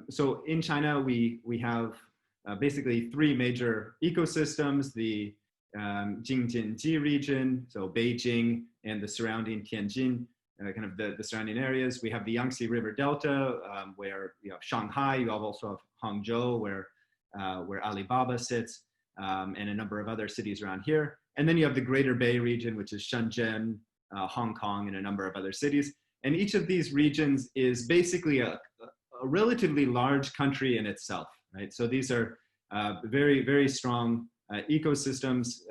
So in China, we have basically three major ecosystems: the Jingjianji region, so Beijing and the surrounding Tianjin, kind of the surrounding areas. We have the Yangtze River Delta, where you have Shanghai. You also have Hangzhou, where Alibaba sits, and a number of other cities around here. And then you have the Greater Bay region, which is Shenzhen, Hong Kong, and a number of other cities. And each of these regions is basically a relatively large country in itself, right? So these are very, very strong ecosystems.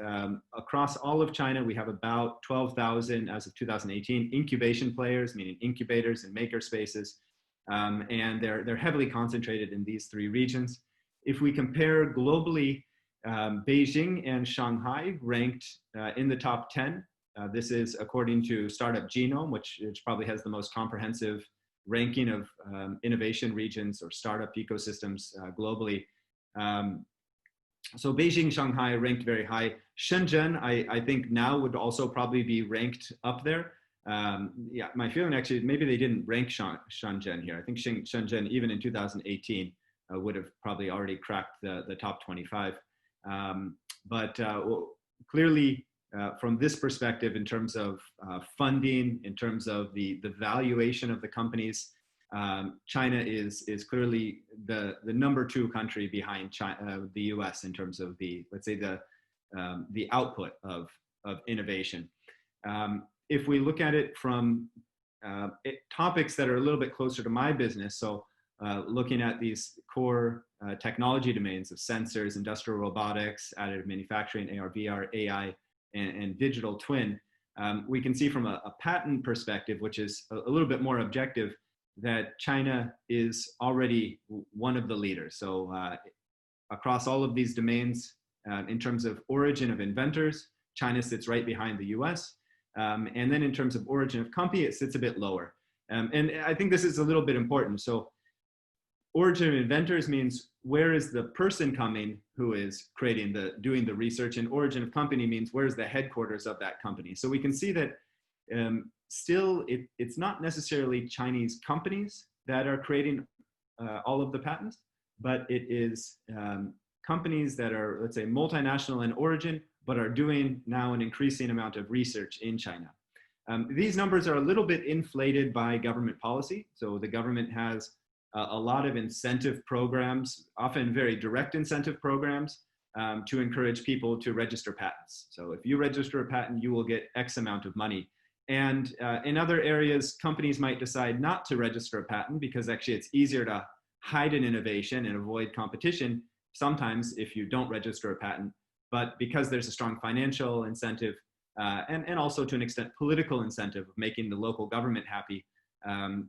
Across all of China, we have about 12,000, as of 2018, incubation players, meaning incubators and maker spaces. And they're heavily concentrated in these three regions. If we compare globally, Beijing and Shanghai ranked in the top 10. This is according to Startup Genome, which probably has the most comprehensive ranking of innovation regions or startup ecosystems globally. So Beijing, Shanghai ranked very high. Shenzhen, I think now would also probably be ranked up there. Yeah, my feeling actually, maybe they didn't rank Shenzhen here. I think Shenzhen, even in 2018, would have probably already cracked the top 25. But clearly, from this perspective, in terms of funding, in terms of the valuation of the companies, China is clearly the number 2 country behind China, the US, in terms of let's say the output of innovation. If we look at it from topics that are a little bit closer to my business, so looking at these core technology domains of sensors, industrial robotics, additive manufacturing, AR, VR, AI, and digital twin, we can see from a patent perspective, which is a little bit more objective, that China is already one of the leaders. So across all of these domains, in terms of origin of inventors, China sits right behind the US. And then in terms of origin of company, it sits a bit lower. And I think this is a little bit important. So origin of inventors means where is the person coming who is doing the research, and origin of company means where's the headquarters of that company. So we can see that still it's not necessarily Chinese companies that are creating all of the patents, but it is companies that are, let's say, multinational in origin, but are doing now an increasing amount of research in China. These numbers are a little bit inflated by government policy. So the government has a lot of incentive programs, often very direct incentive programs, to encourage people to register patents. So if you register a patent, you will get X amount of money. And in other areas, companies might decide not to register a patent because actually it's easier to hide an innovation and avoid competition sometimes if you don't register a patent. But because there's a strong financial incentive and also to an extent political incentive of making the local government happy,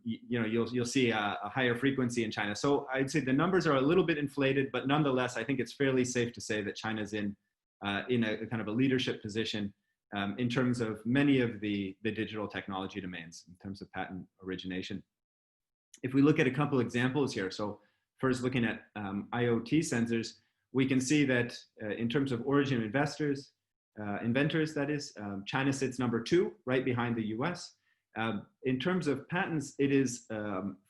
you'll see a higher frequency in China. So I'd say the numbers are a little bit inflated, but nonetheless, I think it's fairly safe to say that China's in a kind of a leadership position in terms of many of the digital technology domains in terms of patent origination. If we look at a couple examples here, so first looking at IoT sensors, we can see that in terms of origin of inventors, that is, China sits number 2, right behind the US. In terms of patents, it is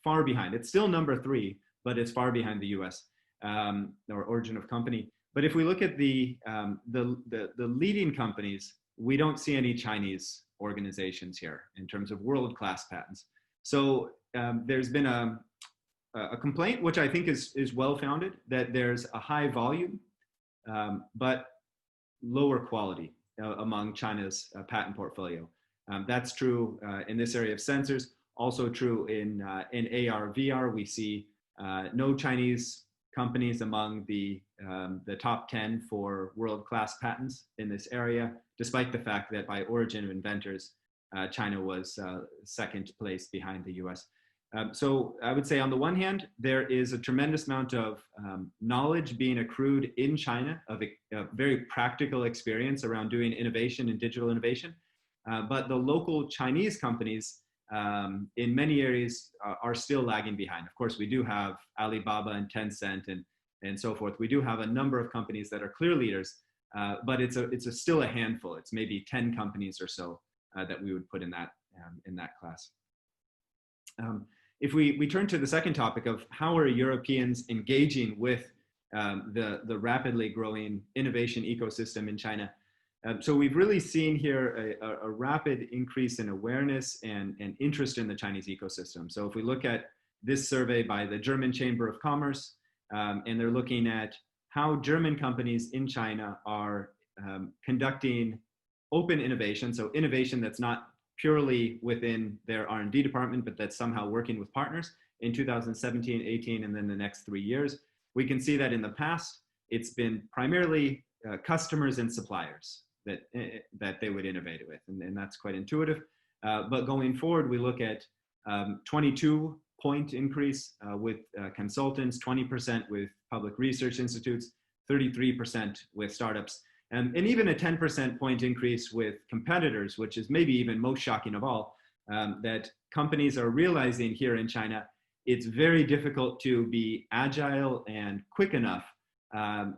far behind. It's still number 3, but it's far behind the US, or origin of company. But if we look at the leading companies, we don't see any Chinese organizations here in terms of world-class patents. So there's been a complaint, which I think is well-founded, that there's a high volume, but lower quality among China's patent portfolio. That's true in this area of sensors, also true in AR, VR. We see no Chinese companies among the top 10 for world-class patents in this area, despite the fact that by origin of inventors, China was second place behind the US. So I would say on the one hand, there is a tremendous amount of knowledge being accrued in China of a very practical experience around doing innovation and digital innovation. But the local Chinese companies in many areas are still lagging behind. Of course, we do have Alibaba and Tencent and so forth. We do have a number of companies that are clear leaders, but it's still a handful. It's maybe 10 companies or so that we would put in that class. if we turn to the second topic of how are Europeans engaging with the rapidly growing innovation ecosystem in China. So we've really seen here a rapid increase in awareness and interest in the Chinese ecosystem. So if we look at this survey by the German Chamber of Commerce, and they're looking at how German companies in China are conducting open innovation, so innovation that's not purely within their R&D department, but that's somehow working with partners in 2017, 18, and then the next 3 years. We can see that in the past, it's been primarily customers and suppliers that they would innovate with, and that's quite intuitive. But going forward, we look at 22-point increase with consultants, 20% with public research institutes, 33% with startups, and even a 10% point increase with competitors, which is maybe even most shocking of all, that companies are realizing here in China, it's very difficult to be agile and quick enough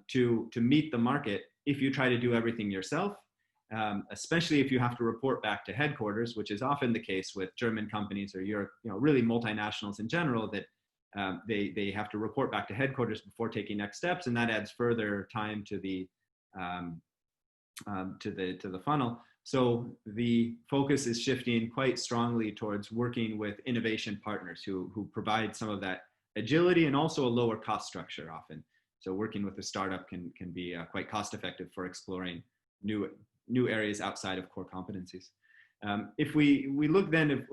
to meet the market if you try to do everything yourself, especially if you have to report back to headquarters, which is often the case with German companies or Europe, really multinationals in general, that they have to report back to headquarters before taking next steps, and that adds further time to the funnel. So the focus is shifting quite strongly towards working with innovation partners who provide some of that agility and also a lower cost structure often. So working with a startup can be quite cost effective for exploring new areas outside of core competencies. If we look then at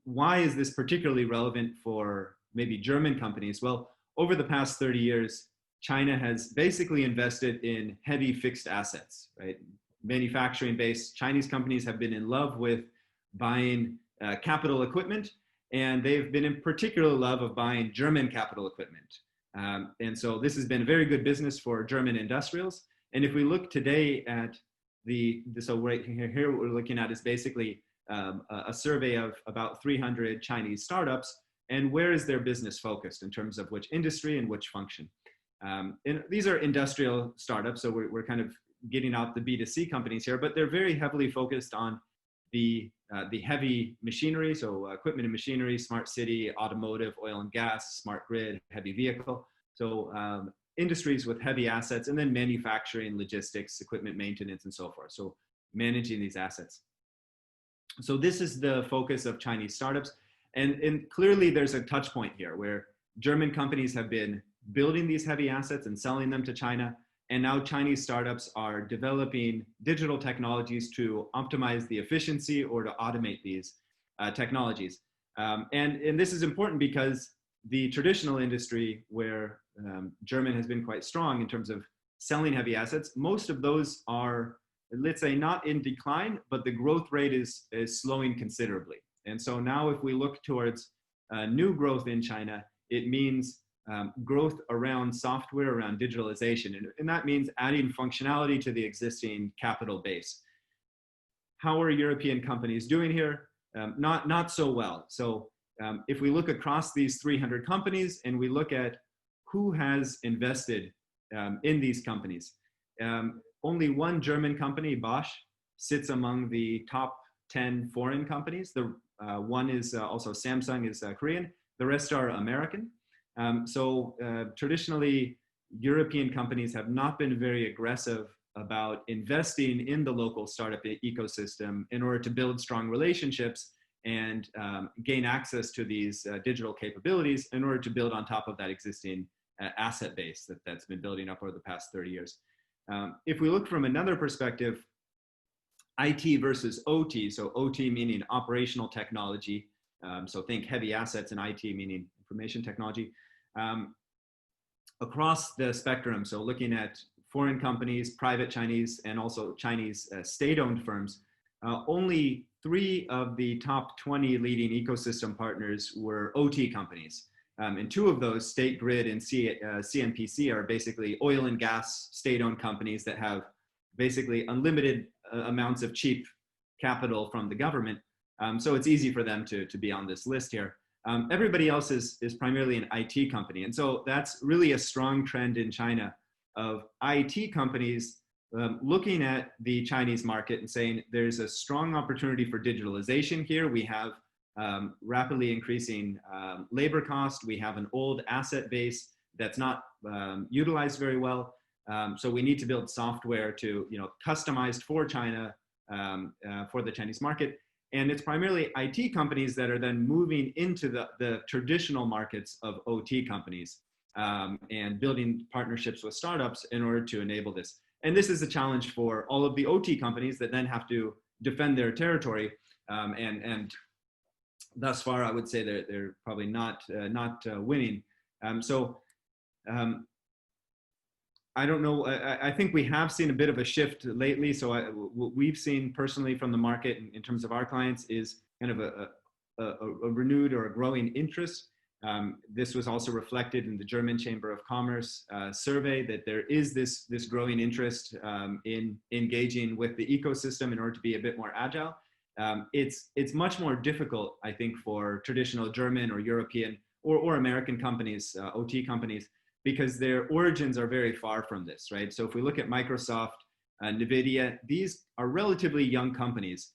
why is this particularly relevant for maybe German companies? Well, over the past 30 years, China has basically invested in heavy fixed assets, right? Manufacturing-based Chinese companies have been in love with buying capital equipment, and they've been in particular love of buying German capital equipment. And so this has been a very good business for German industrials. And if we look today at so right here what we're looking at is basically a survey of about 300 Chinese startups, and where is their business focused in terms of which industry and which function. And these are industrial startups, so we're kind of getting out the B2C companies here, but they're very heavily focused on the heavy machinery, so equipment and machinery, smart city, automotive, oil and gas, smart grid, heavy vehicle. So industries with heavy assets, and then manufacturing, logistics, equipment maintenance, and so forth. So managing these assets. So this is the focus of Chinese startups. And clearly there's a touch point here where German companies have been building these heavy assets and selling them to China. And now Chinese startups are developing digital technologies to optimize the efficiency or to automate these technologies. And this is important because the traditional industry where German has been quite strong in terms of selling heavy assets, most of those are, let's say, not in decline, but the growth rate is slowing considerably. And so now if we look towards new growth in China, it means growth around software, around digitalization. And that means adding functionality to the existing capital base. How are European companies doing here? Not so well. So if we look across these 300 companies and we look at who has invested in these companies, only one German company, Bosch, sits among the top 10 foreign companies. The one is also Samsung is Korean. The rest are American. So traditionally, European companies have not been very aggressive about investing in the local startup ecosystem in order to build strong relationships and gain access to these digital capabilities in order to build on top of that existing asset base that's been building up over the past 30 years. If we look from another perspective, IT versus OT, so OT meaning operational technology, so think heavy assets, and IT meaning information technology. Across the spectrum, so looking at foreign companies, private Chinese, and also Chinese state-owned firms, only 3 of the top 20 leading ecosystem partners were OT companies. And 2 of those, State Grid and CNPC, are basically oil and gas state-owned companies that have basically unlimited amounts of cheap capital from the government. So it's easy for them to be on this list here. Everybody else is primarily an IT company. And so that's really a strong trend in China of IT companies looking at the Chinese market and saying there's a strong opportunity for digitalization here. We have rapidly increasing labor cost. We have an old asset base that's not utilized very well. So we need to build software to, customized for China, for the Chinese market. And it's primarily IT companies that are then moving into the traditional markets of OT companies, and building partnerships with startups in order to enable this. And this is a challenge for all of the OT companies that then have to defend their territory. And thus far, I would say they're probably not winning. I don't know. I think we have seen a bit of a shift lately. So what we've seen personally from the market in terms of our clients is kind of a renewed or a growing interest. This was also reflected in the German Chamber of Commerce survey, that there is this growing interest in engaging with the ecosystem in order to be a bit more agile. It's much more difficult, I think, for traditional German or European or American companies, OT companies, because their origins are very far from this, right? So if we look at Microsoft, NVIDIA, these are relatively young companies.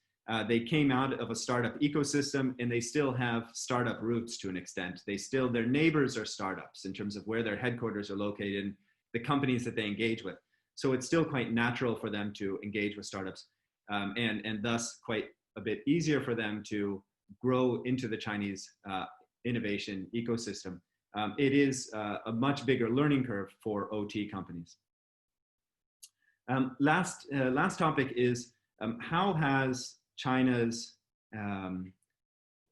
They came out of a startup ecosystem, and they still have startup roots to an extent. Their neighbors are startups in terms of where their headquarters are located and the companies that they engage with. So it's still quite natural for them to engage with startups, and thus quite a bit easier for them to grow into the Chinese innovation ecosystem. It is a much bigger learning curve for OT companies. Last topic is how has China's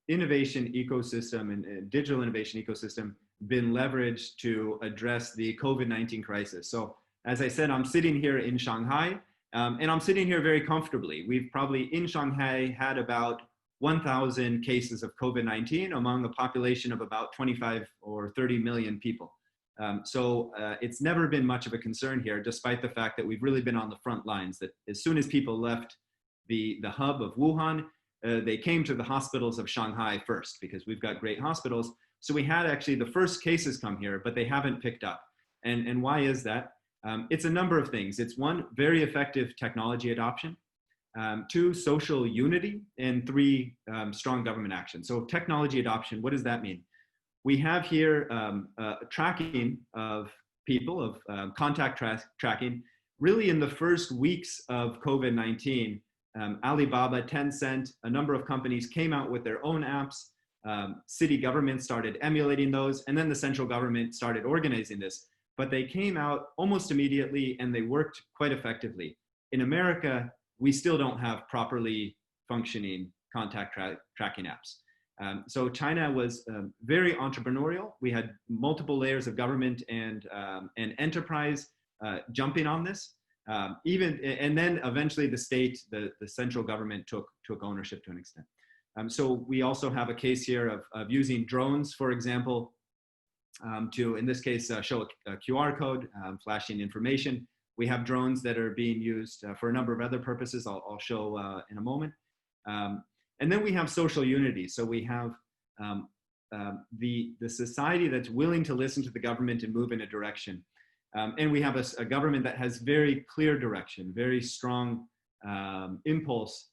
innovation ecosystem and digital innovation ecosystem been leveraged to address the COVID-19 crisis? So as I said, I'm sitting here in Shanghai, and I'm sitting here very comfortably. We've probably in Shanghai had about 1,000 cases of COVID-19 among a population of about 25 or 30 million people. So it's never been much of a concern here, despite the fact that we've really been on the front lines, that as soon as people left the hub of Wuhan, they came to the hospitals of Shanghai first, because we've got great hospitals. So we had actually the first cases come here, but they haven't picked up. And why is that? It's a number of things. It's one, very effective technology adoption. Two, social unity, and three, strong government action. So technology adoption, what does that mean? We have here tracking of people, of contact tracking. Really in the first weeks of COVID-19, Alibaba, Tencent, a number of companies came out with their own apps. City governments started emulating those, and then the central government started organizing this. But they came out almost immediately, and they worked quite effectively. In America, we still don't have properly functioning contact tracking apps. So China was very entrepreneurial. We had multiple layers of government and enterprise jumping on this. And then eventually the state, the central government took ownership to an extent. So we also have a case here of using drones, for example, to, in this case, show a QR code, flashing information. We have drones that are being used for a number of other purposes I'll show in a moment. And then we have social unity. So we have the society that's willing to listen to the government and move in a direction. And we have a government that has very clear direction, very strong impulse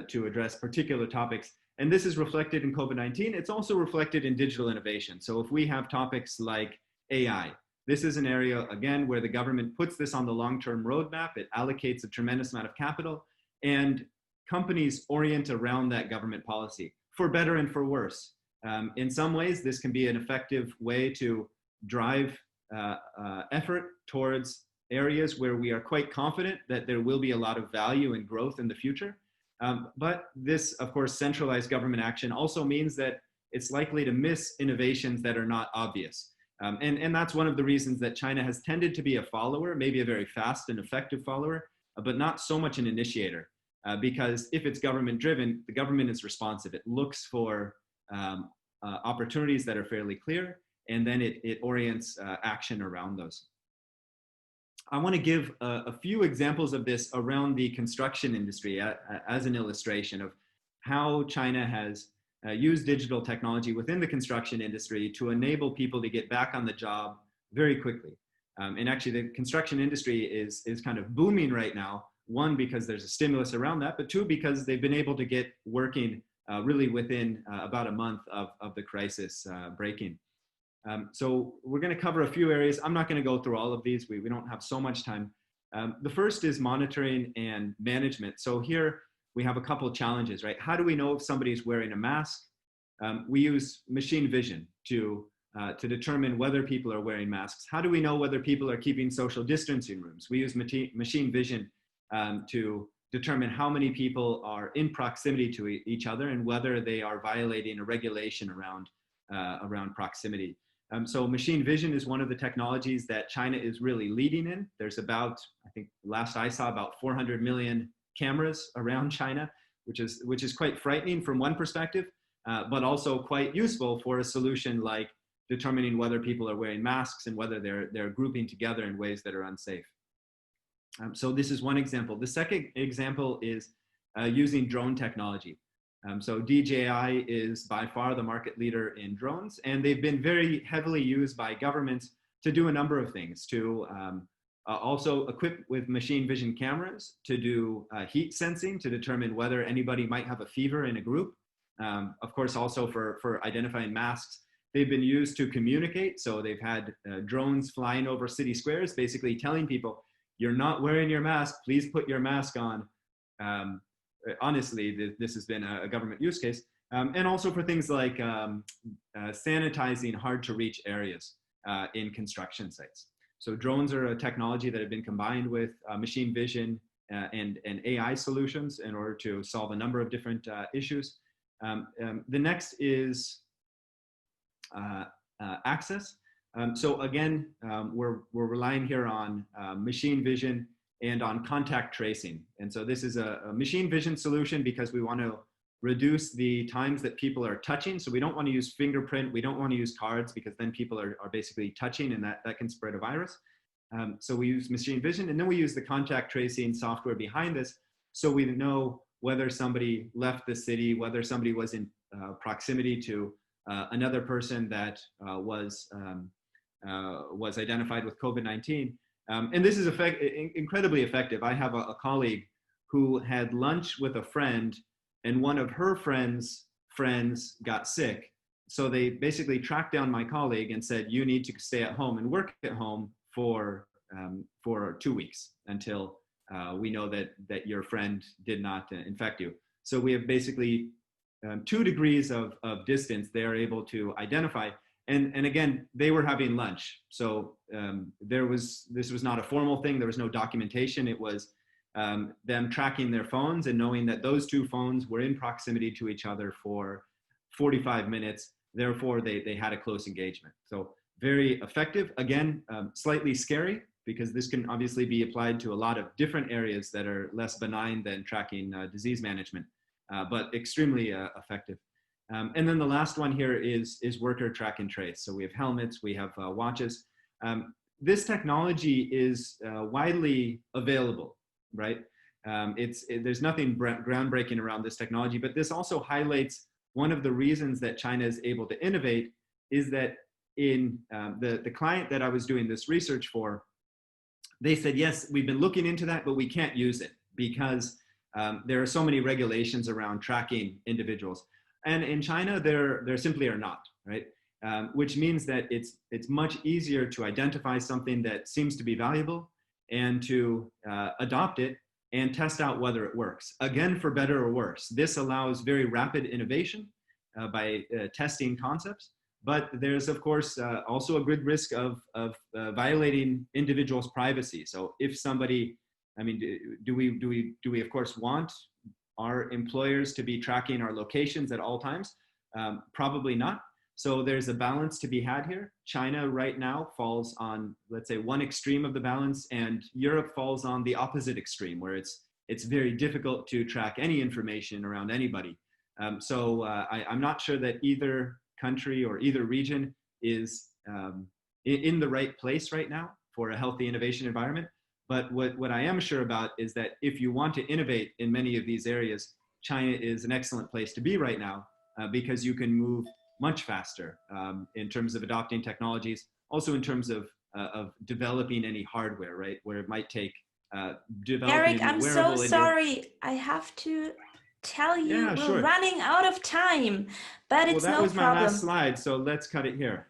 to address particular topics. And this is reflected in COVID-19. It's also reflected in digital innovation. So if we have topics like AI, this is an area, again, where the government puts this on the long-term roadmap. It allocates a tremendous amount of capital, and companies orient around that government policy, for better and for worse. In some ways, this can be an effective way to drive effort towards areas where we are quite confident that there will be a lot of value and growth in the future. But this, of course, centralized government action also means that it's likely to miss innovations that are not obvious. And that's one of the reasons that China has tended to be a follower, maybe a very fast and effective follower, but not so much an initiator. Because if it's government driven, the government is responsive. It looks for opportunities that are fairly clear, and then it orients action around those. I want to give a few examples of this around the construction industry as an illustration of how China has used digital technology within the construction industry to enable people to get back on the job very quickly. And actually the construction industry is kind of booming right now. One, because there's a stimulus around that, but two, because they've been able to get working really within about a month of the crisis breaking. So we're going to cover a few areas. I'm not going to go through all of these. We don't have so much time. The first is monitoring and management. So here we have a couple of challenges, right? How do we know if somebody's wearing a mask? We use machine vision to determine whether people are wearing masks. How do we know whether people are keeping social distancing rooms? We use machine vision to determine how many people are in proximity to each other and whether they are violating a regulation around proximity. So machine vision is one of the technologies that China is really leading in. There's about, I think last I saw, about 400 million cameras around China, which is quite frightening from one perspective, but also quite useful for a solution like determining whether people are wearing masks and whether they're grouping together in ways that are unsafe. So this is one example. The second example is using drone technology. So DJI is by far the market leader in drones, and they've been very heavily used by governments to do a number of things, to also equip with machine vision cameras, to do heat sensing, to determine whether anybody might have a fever in a group. Of course, also for identifying masks. They've been used to communicate. So they've had drones flying over city squares, basically telling people, you're not wearing your mask, please put your mask on. Honestly, this has been a government use case. And also for things like sanitizing hard to reach areas in construction sites. So drones are a technology that have been combined with machine vision and AI solutions in order to solve a number of different issues. The next is access. So again, we're relying here on machine vision and on contact tracing. And so this is a machine vision solution because we want to reduce the times that people are touching. So we don't want to use fingerprint, we don't want to use cards because then people are basically touching and that can spread a virus. So we use machine vision, and then we use the contact tracing software behind this so we know whether somebody left the city, whether somebody was in proximity to another person that was identified with COVID-19. And this is incredibly effective. I have a colleague who had lunch with a friend, and one of her friends got sick. So they basically tracked down my colleague and said, you need to stay at home and work at home for 2 weeks until we know that your friend did not infect you. So we have basically 2 degrees of distance they are able to identify. And again, they were having lunch. So this was not a formal thing. There was no documentation. It was them tracking their phones and knowing that those 2 phones were in proximity to each other for 45 minutes. Therefore, they had a close engagement. So very effective. Again, slightly scary because this can obviously be applied to a lot of different areas that are less benign than tracking disease management, but extremely effective. And then the last one here is worker track and trace. So we have helmets, we have watches. This technology is widely available, right? There's nothing groundbreaking around this technology, but this also highlights one of the reasons that China is able to innovate is that in the client that I was doing this research for, they said, yes, we've been looking into that, but we can't use it because there are so many regulations around tracking individuals. And in China, there simply are not, right? Which means that it's much easier to identify something that seems to be valuable and to adopt it and test out whether it works. Again, for better or worse. This allows very rapid innovation by testing concepts, but there's of course also a good risk of violating individuals' privacy. So if somebody, I mean, do we of course want our employers to be tracking our locations at all times? Probably not. So there's a balance to be had here. China right now falls on, let's say, one extreme of the balance, and Europe falls on the opposite extreme, where it's very difficult to track any information around anybody. So I'm not sure that either country or either region is in the right place right now for a healthy innovation environment. But what I am sure about is that if you want to innovate in many of these areas, China is an excellent place to be right now because you can move much faster in terms of adopting technologies, also in terms of developing any hardware, right? Where it might take developing Erik, I'm so sorry. I have to tell you Yeah, we're sure. running out of time, but Well, it's that no was my last problem. slide, so let's cut it here.